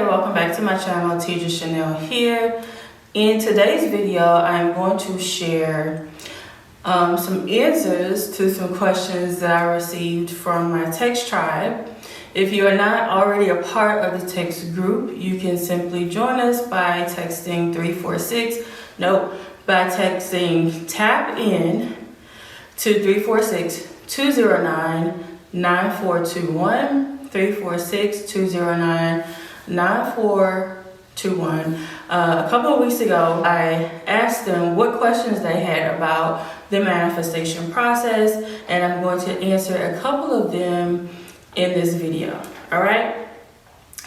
welcome back to my channel. Tedra Chanel here. In today's video, I'm going to share some answers to some questions that I received from my text tribe. If you are not already a part of the text group, you can simply join us by texting by texting tap in to 346-209-9421. 346-209-9421. A couple of weeks ago, I asked them what questions they had about the manifestation process, and I'm going to answer a couple of them in this video. All right?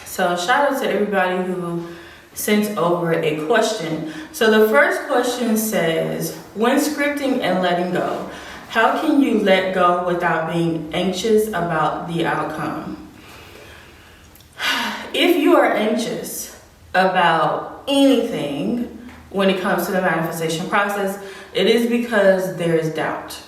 So shout out to everybody who sent over a question. So the first question says, when scripting and letting go, how can you let go without being anxious about the outcome? If you are anxious about anything when it comes to the manifestation process, it is because there is doubt.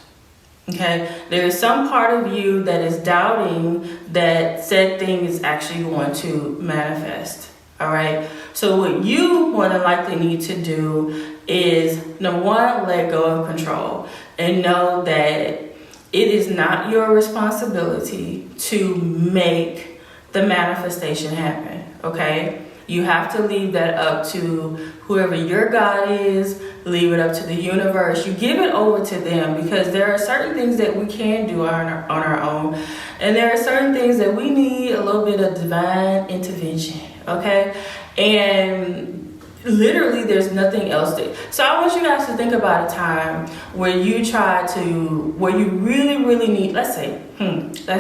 Okay? There is some part of you that is doubting that said thing is actually going to manifest. All right? So what you more than likely need to do is, number one, let go of control and know that it is not your responsibility to make the manifestation happen, okay? You have to leave that up to whoever your God is, leave it up to the universe. You give it over to them, because there are certain things that we can do on our own, and there are certain things that we need a little bit of divine intervention, okay? And literally there's nothing else so I want you guys to think about a time where you really need, let's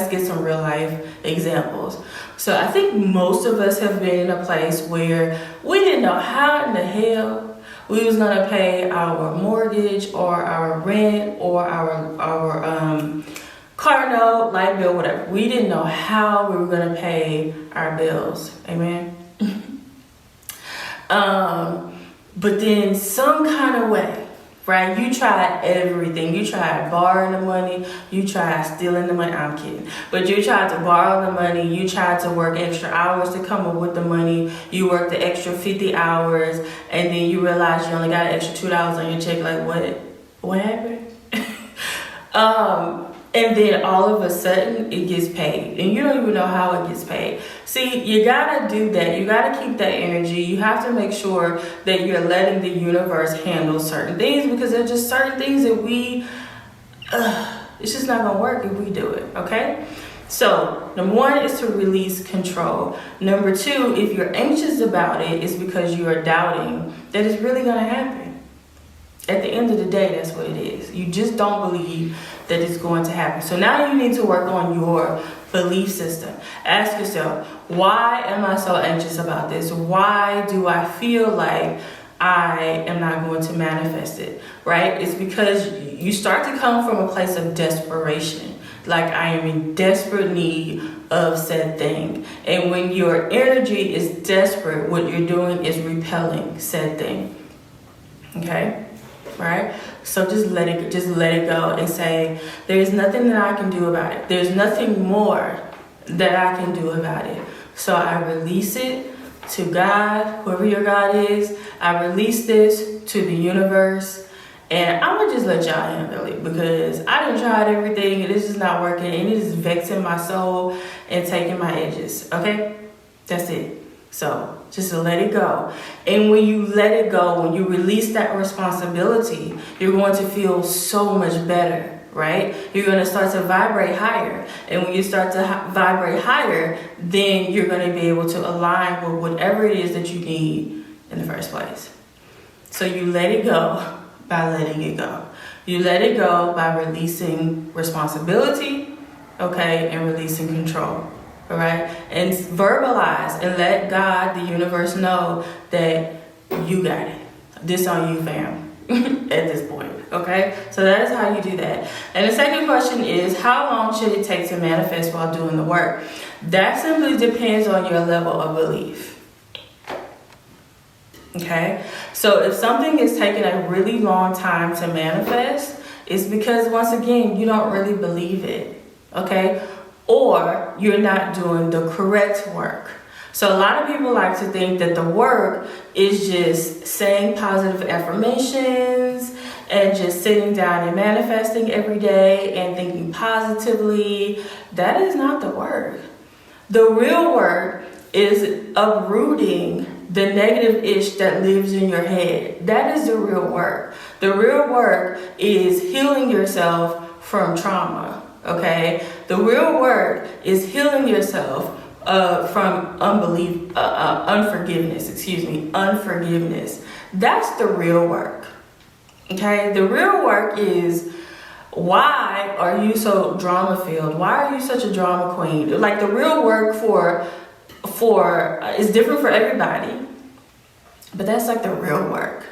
get some real life examples. So I think most of us have been in a place where we didn't know how in the hell we was gonna pay our mortgage or our rent or our car note, light bill, whatever. We didn't know how we were gonna pay our bills. Amen. But then some kind of way, right? You tried everything. You tried borrowing the money. You tried stealing the money. I'm kidding. But you tried to borrow the money. You tried to work extra hours to come up with the money. You worked the extra 50 hours. And then you realized you only got an extra $2 on your check. Like, what happened? And then all of a sudden it gets paid, and you don't even know how it gets paid. See, you gotta do that. You gotta keep that energy. You have to make sure that you're letting the universe handle certain things, because there's just certain things that it's just not gonna work if we do it, okay? So, number one is to release control. Number two, if you're anxious about it, it's because you are doubting that it's really gonna happen. At the end of the day, that's what it is. You just don't believe that it's going to happen. So now you need to work on your belief system. Ask yourself, why am I so anxious about this? Why do I feel like I am not going to manifest it, right? It's because you start to come from a place of desperation. Like, I am in desperate need of said thing. And when your energy is desperate, what you're doing is repelling said thing. Okay? Right? So just let it go and say, there's nothing that I can do about it. There's nothing more that I can do about it. So I release it to God, whoever your God is. I release this to the universe, and I'm gonna just let y'all handle it, because I done tried everything and it's just not working, and it is vexing my soul and taking my edges. Okay? That's it. So just let it go. And when you let it go, when you release that responsibility, you're going to feel so much better, right? You're going to start to vibrate higher. And when you start to vibrate higher, then you're going to be able to align with whatever it is that you need in the first place. So you let it go by letting it go. You let it go by releasing responsibility, okay, and releasing control. All right, and verbalize and let God, the universe, know that you got it. This on you, fam. At this point, okay? So that is how you do that. And the second question is, how long should it take to manifest while doing the work? That simply depends on your level of belief. Okay? So if something is taking a really long time to manifest, it's because, once again, you don't really believe it. Okay? Or you're not doing the correct work. So a lot of people like to think that the work is just saying positive affirmations and just sitting down and manifesting every day and thinking positively. That is not the work. The real work is uprooting the negative ish that lives in your head. That is the real work. The real work is healing yourself from trauma, okay? The real work is healing yourself from unforgiveness. That's the real work, okay? The real work is, why are you so drama filled? Why are you such a drama queen? Like, the real work for is different for everybody, but that's like the real work.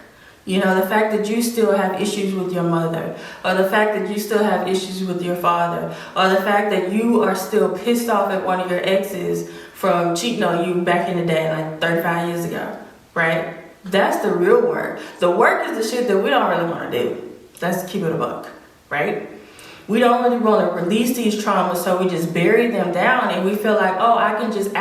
You know, the fact that you still have issues with your mother, or the fact that you still have issues with your father, or the fact that you are still pissed off at one of your exes from cheating on you back in the day, like 35 years ago, right? That's the real work. The work is the shit that we don't really want to do. Let's keep it a buck, right? We don't really want to release these traumas, so we just bury them down and we feel like, oh, I can just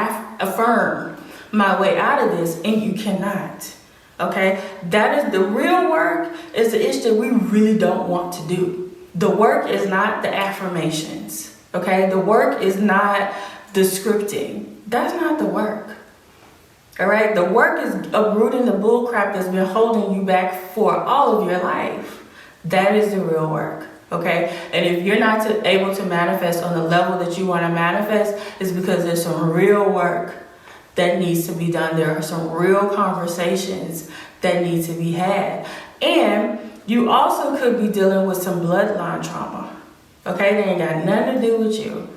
affirm my way out of this, and you cannot. Okay, that is the real work, is the issue that we really don't want to do. The work is not the affirmations. Okay, the work is not the scripting. That's not the work. All right, the work is uprooting the bull crap that's been holding you back for all of your life. That is the real work. Okay, and if you're not able to manifest on the level that you want to manifest, it's because there's some real work that needs to be done. There are some real conversations that need to be had. And you also could be dealing with some bloodline trauma. Okay, they ain't got nothing to do with you.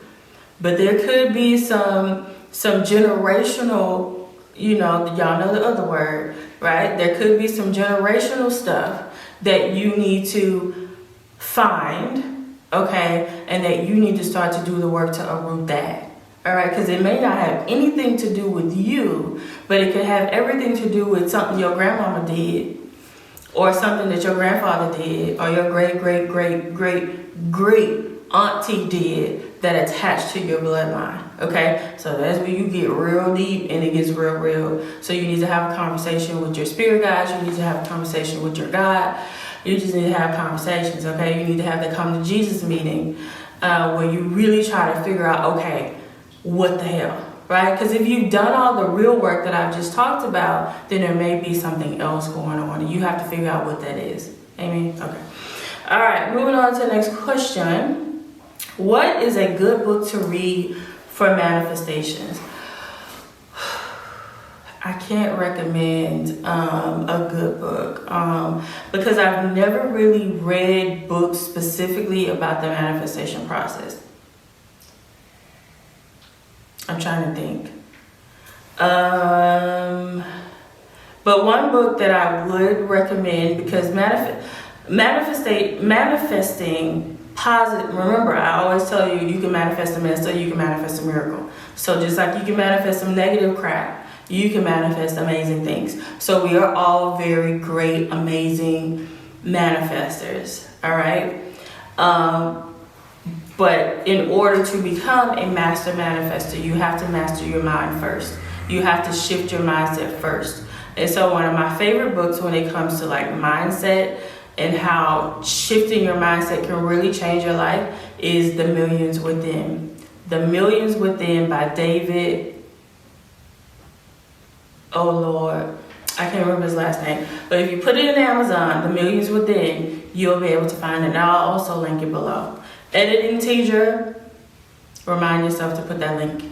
But there could be some generational, you know, y'all know the other word, right? There could be some generational stuff that you need to find, okay? And that you need to start to do the work to uproot that. All right, because it may not have anything to do with you, but it could have everything to do with something your grandmama did, or something that your grandfather did, or your great auntie did that attached to your bloodline. Okay, so that's where you get real deep and it gets real. So you need to have a conversation with your spirit guides. You need to have a conversation with your God. You just need to have conversations. Okay, you need to have the come to Jesus meeting where you really try to figure out, okay, what the hell, right? Because if you've done all the real work that I've just talked about, then there may be something else going on, and you have to figure out what that is. Amen? Okay. All right, moving on to the next question. What is a good book to read for manifestations? I can't recommend a good book because I've never really read books specifically about the manifestation process. I'm trying to think. But one book that I would recommend, because manifesting positive, remember I always tell you, you can manifest a mess so you can manifest a miracle. So just like you can manifest some negative crap, you can manifest amazing things. So we are all very great, amazing manifestors, all right? But in order to become a master manifester, you have to master your mind first. You have to shift your mindset first. And so one of my favorite books when it comes to like mindset and how shifting your mindset can really change your life is The Millions Within. The Millions Within by David, oh Lord, I can't remember his last name. But if you put it in Amazon, The Millions Within, you'll be able to find it. And I'll also link it below. Editing teacher, remind yourself to put that link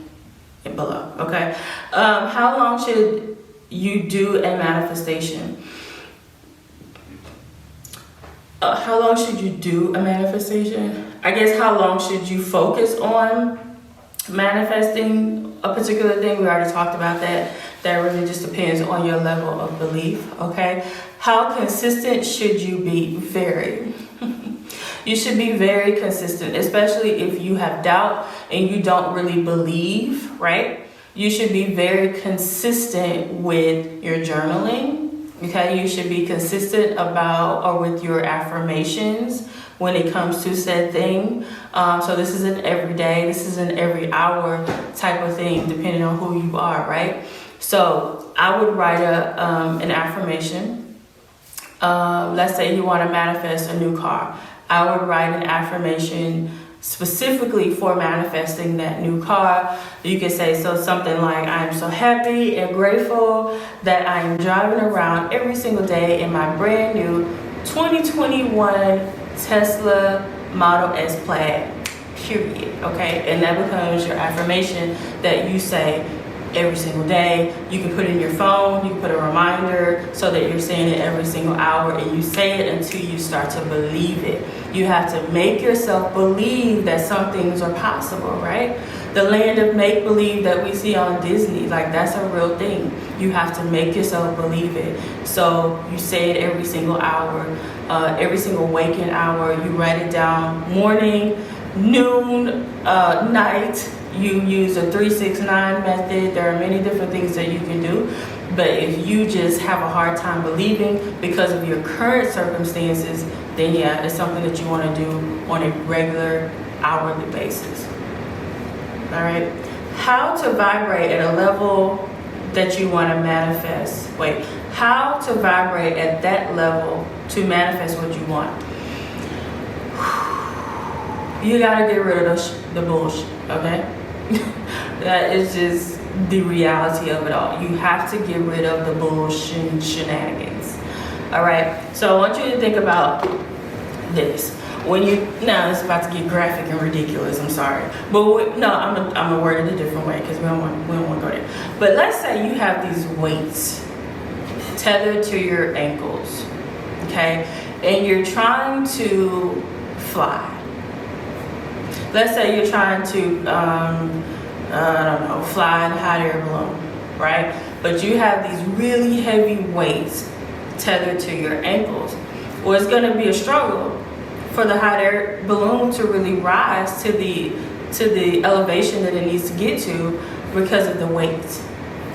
in below, okay? How long should you do a manifestation? How long should you do a manifestation? I guess how long should you focus on manifesting a particular thing? We already talked about that. That really just depends on your level of belief, okay? How consistent should you be? Very. You should be very consistent, especially if you have doubt and you don't really believe, right? You should be very consistent with your journaling, okay? You should be consistent about or with your affirmations, when it comes to said thing. So this is an everyday, this is an every hour type of thing, depending on who you are, right? So I would write an affirmation. Let's say you want to manifest a new car. I would write an affirmation specifically for manifesting that new car. You could say something like, I am so happy and grateful that I am driving around every single day in my brand new 2021 Tesla Model S Plaid, period. Okay, and that becomes your affirmation that you say every single day. You can put it in your phone, you can put a reminder so that you're saying it every single hour, and you say it until you start to believe it. You have to make yourself believe that some things are possible, right? The land of make-believe that we see on Disney, like, that's a real thing. You have to make yourself believe it. So you say it every single hour, every single waking hour. You write it down morning, noon, night. You use a 3-6-9 method. There are many different things that you can do. But if you just have a hard time believing because of your current circumstances, then yeah, it's something that you want to do on a regular, hourly basis. All right. How to vibrate at a level that you want to manifest. How to vibrate at that level to manifest what you want. You gotta get rid of the bullshit, okay? That is just the reality of it all. You have to get rid of the bullshit and shenanigans. All right. So I want you to think about this. Now it's about to get graphic and ridiculous. I'm sorry, but I'm gonna word it a different way because we don't want to go there. But let's say you have these weights tethered to your ankles, okay, and you're trying to fly. Let's say you're trying to, fly in a hot air balloon, right? But you have these really heavy weights tethered to your ankles. Well, it's going to be a struggle for the hot air balloon to really rise to the elevation that it needs to get to because of the weight,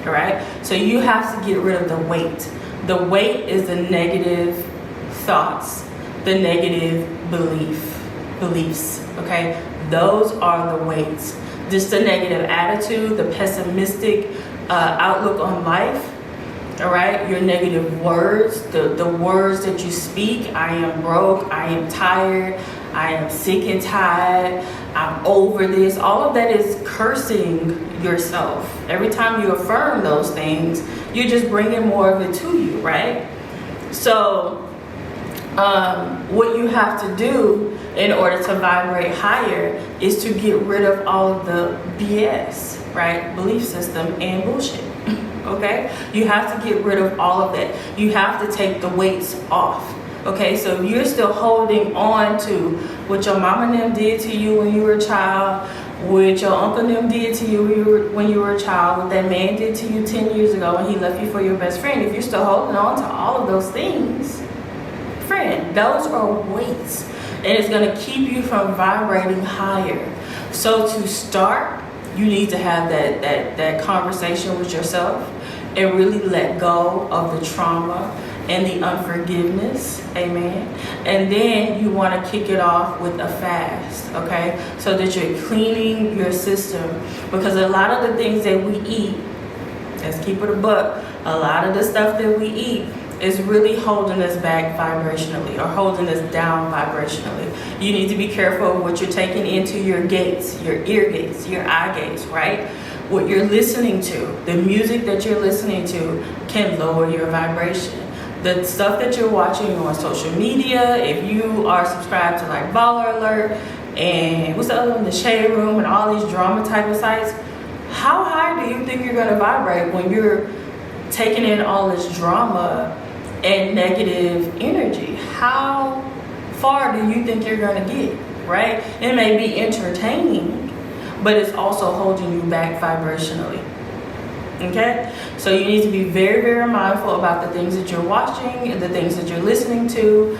all right? So you have to get rid of the weight. The weight is the negative thoughts, the negative beliefs, okay? Those are the weights. Just the negative attitude, the pessimistic outlook on life, all right? Your negative words, the words that you speak. I am broke, I am tired, I am sick and tired, I'm over this. All of that is cursing yourself. Every time you affirm those things, you're just bringing more of it to you, right? So what you have to do in order to vibrate higher is to get rid of all of the BS, right? Belief system and bullshit, okay? You have to get rid of all of that. You have to take the weights off, okay? So if you're still holding on to what your mama and them did to you when you were a child, what your uncle and them did to you when you were a child, what that man did to you 10 years ago when he left you for your best friend, if you're still holding on to all of those things, friend, those are weights, and it's going to keep you from vibrating higher. So to start, you need to have that conversation with yourself and really let go of the trauma and the unforgiveness, amen. And then you want to kick it off with a fast, okay, so that you're cleaning your system, because a lot of the things that we eat, let's keep it a buck, a lot of the stuff that we eat is really holding us back vibrationally or holding us down vibrationally. You need to be careful of what you're taking into your gates, your ear gates, your eye gates, right? What you're listening to, the music that you're listening to can lower your vibration. The stuff that you're watching on social media, if you are subscribed to like Baller Alert and what's the other one, the Shade Room and all these drama type of sites, how high do you think you're gonna vibrate when you're taking in all this drama and negative energy? How far do you think you're gonna get, right? It may be entertaining, but it's also holding you back vibrationally, okay? So you need to be very, very mindful about the things that you're watching and the things that you're listening to,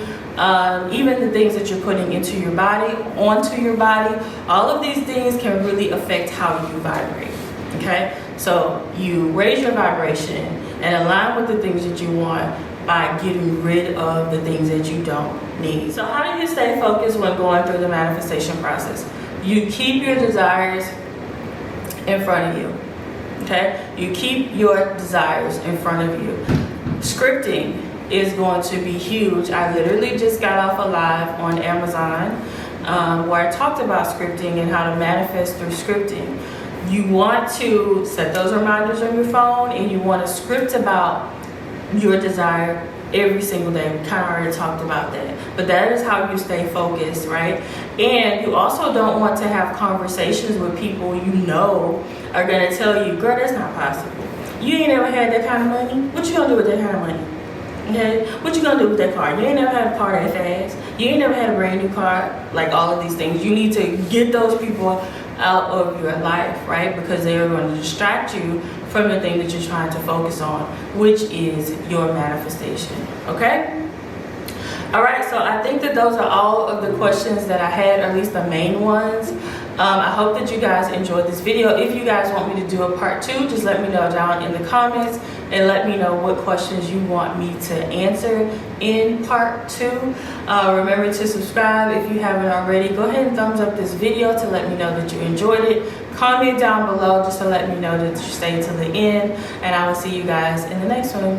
even the things that you're putting into your body, onto your body. All of these things can really affect how you vibrate, okay? So you raise your vibration and align with the things that you want by getting rid of the things that you don't. need. So how do you stay focused when going through the manifestation process? You keep your desires in front of you. Okay? You keep your desires in front of you. Scripting is going to be huge. I literally just got off a live on Amazon where I talked about scripting and how to manifest through scripting. You want to set those reminders on your phone, and you want to script about your desire every single day. We kind of already talked about that, but that is how you stay focused, right? And you also don't want to have conversations with people you know are going to tell you, girl, that's not possible. You ain't never had that kind of money. What you gonna do with that kind of money? Okay, what you gonna do with that car? You ain't never had a car that fast. You ain't never had a brand new car. Like all of these things, you need to get those people out of your life, right? Because they are going to distract you from the thing that you're trying to focus on, which is your manifestation. Okay? All right, so I think that those are all of the questions that I had, or at least the main ones. I hope that you guys enjoyed this video. If you guys want me to do a part 2, just let me know down in the comments and let me know what questions you want me to answer in part 2. Remember to subscribe if you haven't already. Go ahead and thumbs up this video to let me know that you enjoyed it. Comment down below just to let me know that you stayed to the end, and I will see you guys in the next one.